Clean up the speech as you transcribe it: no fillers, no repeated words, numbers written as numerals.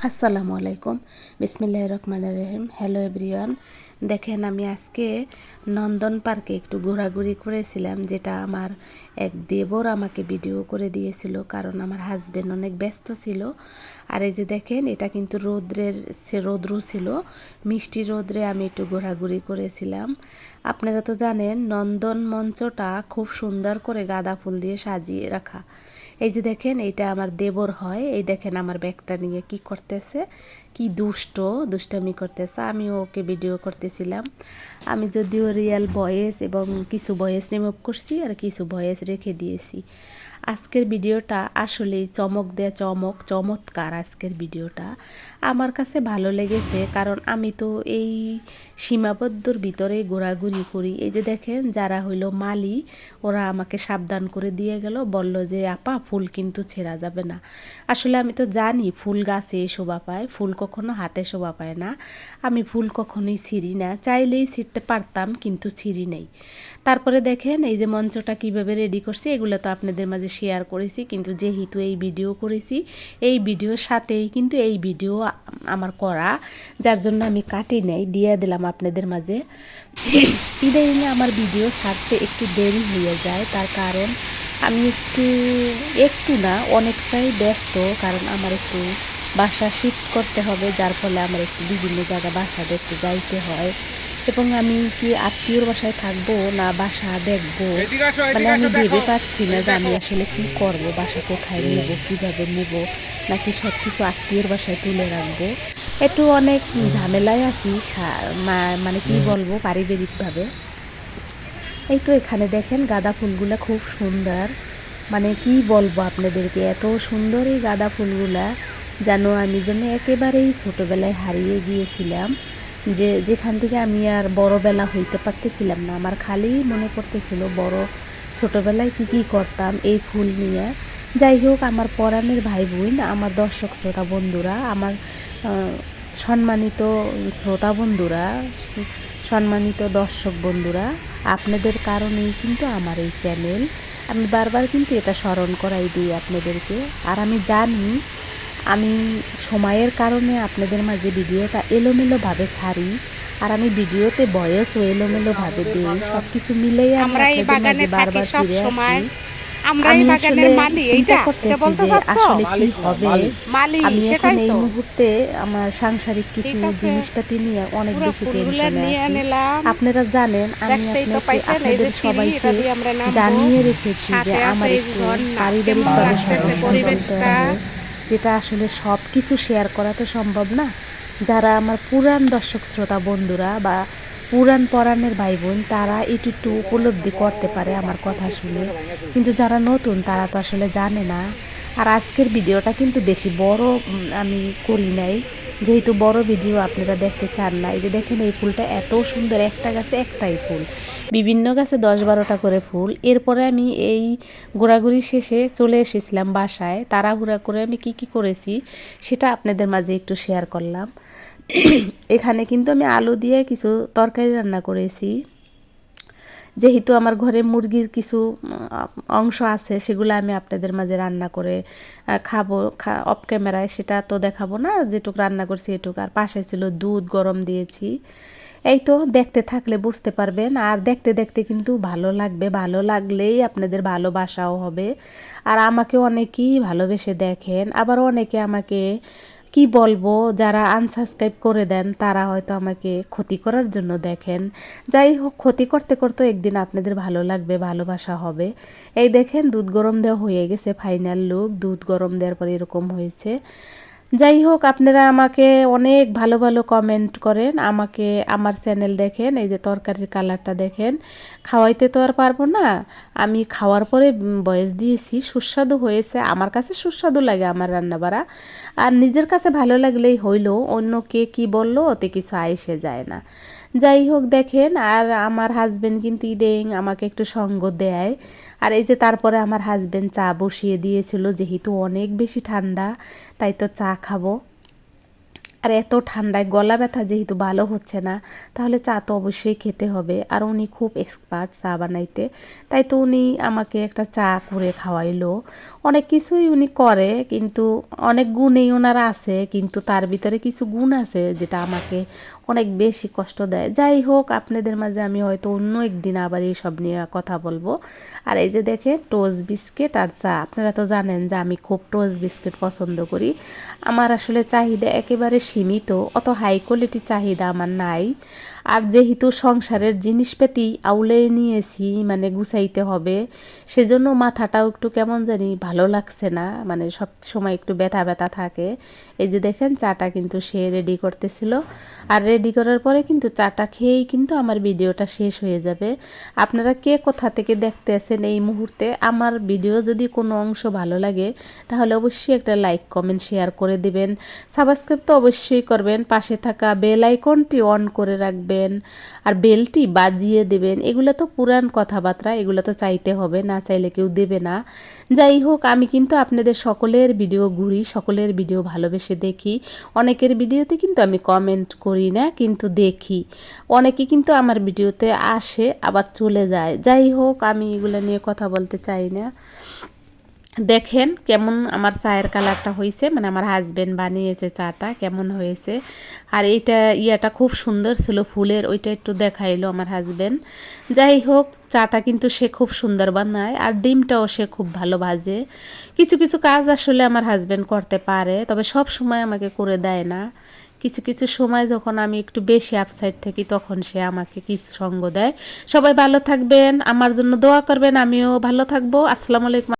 আসসালামু আলাইকুম, বিসমিল্লাহির রহমানির রহিম। হ্যালো এভরিওয়ান, দেখেন আমি আজকে নন্দন পার্কে একটু ঘোরাঘুরি করেছিলাম, যেটা আমার এক দেবর আমাকে ভিডিও করে দিয়েছিল, কারণ আমার হাজবেন্ড অনেক ব্যস্ত ছিল। আর এই যে দেখেন, এটা কিন্তু রৌদ্র ছিল, মিষ্টি রৌদ্রে আমি একটু ঘোরাঘুরি করেছিলাম। আপনারা তো জানেন নন্দন মঞ্চটা খুব সুন্দর করে গাঁদা ফুল দিয়ে সাজিয়ে রাখা। এই যে দেখেন, এইটা আমার দেবর হয়। এই দেখেন আমার ব্যাগটা নিয়ে কি করতেছে, কি দুষ্টামি করতেছে। আমি ওকে ভিডিও করতেছিলাম। আমি যদিও রিয়েল ভয়েস এবং কিছু ভয়েস রিমুভ করছি আর কিছু ভয়েস রেখে দিয়েছি। আজকের ভিডিওটা আসলেই চমৎকার। আজকের ভিডিওটা আমার কাছে ভালো লেগেছে, কারণ আমি তো এই সীমাবদ্ধর ভিতরে ঘোরাঘুরি করি। এই যে দেখেন, যারা হইলো মালি, ওরা আমাকে সাবধান করে দিয়ে গেল, বলল যে আপা ফুল কিন্তু ছেঁড়া যাবে না। আসলে আমি তো জানি ফুল গাছে শোভা পায়, ফুল কখনো হাতে শোভা পায় না। আমি ফুল কখনোই ছিঁড়ি না, চাইলেই ছিঁড়তে পারতাম কিন্তু ছিঁড়ি নেই। তারপরে দেখেন এই যে মঞ্চটা কিভাবে রেডি করছি, এগুলো তো আপনাদের মাঝে শেয়ার করেছি, কিন্তু যেহেতু এই ভিডিও করেছি, এই ভিডিওর সাথেই কিন্তু এই ভিডিও আমার করা, যার জন্য আমি কাটি নেই, দিয়ে দিলাম আপনাদের মাঝে। ইদানিং আমার ভিডিও ছাড়তে একটু দেরি হয়ে যায়, তার কারণ আমি একটু না অনেকটাই ব্যস্ত, কারণ আমার একটু বাসা শিফট করতে হবে, যার ফলে আমার একটু বিভিন্ন জায়গায় বাসা দেখতে যাইতে হয়। এবং আমি কি আত্মীয়র বাসায় থাকবো না বাসা দেখবো, মানে আমি ভেবে পাচ্ছি না যে আমি আসলে কি করব, বাসা কোথায় নেব, কীভাবে নেব, নাকি সব কিছু আত্মীয়র বাসায় তুলে রাখবো। একটু অনেক ঝামেলায় আছি, মানে কি বলবো, পারিবারিকভাবে। এই তো এখানে দেখেন গাঁদা ফুলগুলা খুব সুন্দর, মানে কি বলবো আপনাদেরকে, এত সুন্দর এই গাঁদা ফুলগুলা আমি যেন একেবারেই ছোটোবেলায় হারিয়ে গিয়েছিলাম, যেখান থেকে আমি আর বড়বেলা হইতে পারতেছিলাম না। আমার খালি মনে পড়তেছিল ছোটোবেলায় কি করতাম এই ফুল নিয়ে। যাই হোক, আমার পরাণের ভাই বোন, আমার দর্শক শ্রোতা বন্ধুরা, আমার সম্মানিত শ্রোতা বন্ধুরা, সম্মানিত দর্শক বন্ধুরা, আপনাদের কারণেই কিন্তু আমার এই চ্যানেল। আমি বারবার কিন্তু এটা স্মরণ করাই দিই আপনাদেরকে। আর আমি জানি আমি সময়ের কারণে আপনাদের মাঝে ভিডিওটা এলোমেলোভাবে ছাড়ি, আর আমি ভিডিওতে ভয়েসও এলোমেলোভাবে দিই, সব কিছু মিলেই আমি আপনাদের মাঝে বারবার ফিরে আসি। আমি আসলে চিন্তা করতেছি যে আসলে কি হবে। আমি এখন এই মুহূর্তে আমার সাংসারিক কিছু জিনিসপাতি নিয়ে অনেক বেশি টেনশনে আছি। আপনারা জানেন আমি আপনাদের সবাইকে জানিয়ে রেখেছি যে আমার একটু পারিবারিকভাবে সমস্যা চলতে আছে, যেটা আসলে সব কিছু শেয়ার করা তো সম্ভব না। যারা আমার পুরান দর্শক শ্রোতা বন্ধুরা বা পুরান পরাণের ভাই বোন, তারা একটু উপলব্ধি করতে পারে আমার কথা শুনে, কিন্তু যারা নতুন তারা তো আসলে জানে না। আর আজকের ভিডিওটা কিন্তু বেশি বড় আমি করি নাই, যেহেতু বড় ভিডিও আপনারা দেখতে চান না। এই যে দেখেন, এই ফুলটা এত সুন্দর, একটা গাছে একটাই ফুল, বিভিন্ন গাছে 10-12টা করে ফুল। এরপরে আমি এই ঘোরাঘুরি শেষে চলে এসেছিলাম বাসায়। তাড়াহুড়া করে আমি কি করেছি সেটা আপনাদের মাঝে একটু শেয়ার করলাম। এখানে কিন্তু আমি আলু দিয়ে কিছু তরকারি রান্না করেছি, যেহেতু আমার ঘরে মুরগির কিছু অংশ আছে, সেগুলো আমি আপনাদের মাঝে রান্না করে খাবো অফ ক্যামেরায়, সেটা তো দেখাবো না, যেটুকু রান্না করছি এটুকু। আর পাশে ছিল দুধ গরম দিয়েছি। এই তো দেখতে থাকলে বুঝতে পারবেন, আর দেখতে দেখতে কিন্তু ভালো লাগবে, ভালো লাগলেই আপনাদের ভালোবাসাও হবে। আর আমাকে অনেকেই ভালোবেসে দেখেন, আবার অনেকে আমাকে কি বলবো, যারা আনসাবস্ক্রাইব করে দেন তারা হয়তো আমাকে ক্ষতি করার জন্য দেখেন। যাই হোক, ক্ষতি করতে করতে একদিন আপনাদের ভালো লাগবে, ভালোবাসা হবে। এই দেখেন, দুধ গরম দেওয়া হয়ে গেছে, ফাইনাল লুক। দুধ গরম দেওয়ার পরে এরকম হয়েছে। যাই হোক, আপনারা আমাকে অনেক ভালো ভালো কমেন্ট করেন, আমাকে আমার চ্যানেল দেখেন। এই যে তরকারির কালারটা দেখেন, খাওয়াইতে তো আর পারবো না, আমি খাওয়ার পরে ভয়েস দিয়েছি, সুস্বাদু হয়েছে। আমার কাছে সুস্বাদু লাগে আমার রান্নাবাড়া, আর নিজের কাছে ভালো লাগলেই হইলো, অন্য কে কি বললো ওতে কিছু আইসে যায় না। যাই হোক দেখেন, আর আমার হাজবেন্ড কিন্তু ইদানিং আমাকে একটু সঙ্গ দেয়। আর এই যে তারপরে আমার হাজবেন্ড চা বসিয়ে দিয়েছিল, যেহেতু অনেক বেশি ঠান্ডা, তাই তো চা খাবো। আর এত ঠান্ডায় গলা ব্যথা যেহেতু ভালো হচ্ছে না, তাহলে চা তো অবশ্যই খেতে হবে। আর উনি খুব এক্সপার্ট চা বানাইতে, তাই তো উনি আমাকে একটা চা করে খাওয়াইলো। অনেক কিছুই উনি করে, কিন্তু অনেক গুণেই ওনার আছে, কিন্তু তার ভিতরে কিছু গুণ আছে যেটা আমাকে অনেক বেশি কষ্ট দেয়। যাই হোক, আপনাদের মাঝে আমি হয়তো অন্য একদিন আবার এইসব নিয়ে কথা বলবো। আর এই যে দেখেন টোস্ট বিস্কিট আর চা, আপনারা তো জানেন যে আমি খুব টোস্ট বিস্কিট পছন্দ করি। আমার আসলে চাহিদা একেবারে সীমিত, অত হাই কোয়ালিটির চাহিদা আমার নাই। আর যেহেতু সংসারের জিনিসপাতি আউলে নিয়েছি, মানে গুছাইতে হবে, সেজন্য মাথাটাও একটু কেমন জানি ভালো লাগছে না, মানে সব সময় একটু ব্যথা ব্যথা থাকে। এই যে দেখেন চাটা কিন্তু সে রেডি করতেছিল, আর রেডি করার পরে কিন্তু চাটা খেয়েই কিন্তু আমার ভিডিওটা শেষ হয়ে যাবে। আপনারা কে কোথা থেকে দেখতেছেন এই মুহূর্তে, আমার ভিডিও যদি কোনো অংশ ভালো লাগে তাহলে অবশ্যই একটা লাইক কমেন্ট শেয়ার করে দিবেন। সাবস্ক্রাইব তো অবশ্যই করবেন, পাশে থাকা বেল আইকনটি অন করে রাখবেন, আর বেলটি বাজিয়ে দেবেন। এগুলো তো পুরান কথাবার্তা, এগুলো তো চাইতে হবে, না চাইলে কেউ দেবে না। যাই হোক, আমি কিন্তু আপনাদের সকলের ভিডিও ঘুরি, সকলের ভিডিও ভালোবেসে দেখি। অনেকের ভিডিওতে কিন্তু আমি কমেন্ট করি না, কিন্তু দেখি। অনেকে কিন্তু আমার ভিডিওতে আসে আবার চলে যায়। যাই হোক, আমি এগুলো নিয়ে কথা বলতে চাই না। দেখেন কেমন আমার চায়ের কালারটা হয়েছে, মানে আমার হাজবেন্ড বানিয়েছে চাটা, কেমন হয়েছে। আর এইটা ইয়াটা খুব সুন্দর ছিল ফুলের, ওইটা একটু দেখাইলো আমার হাজবেন্ড। যাই হোক, চাটা কিন্তু সে খুব সুন্দর বানায়, আর ডিমটাও সে খুব ভালো ভাজে। কিছু কিছু কাজ আসলে আমার হাজবেন্ড করতে পারে, তবে সব সময় আমাকে করে দেয় না। কিছু কিছু সময় যখন আমি একটু বেশি আপসাইড থাকি, তখন সে আমাকে কিছু সঙ্গ দেয়। সবাই ভালো থাকবেন, আমার জন্য দোয়া করবেন, আমিও ভালো থাকবো। আসসালামু আলাইকুম।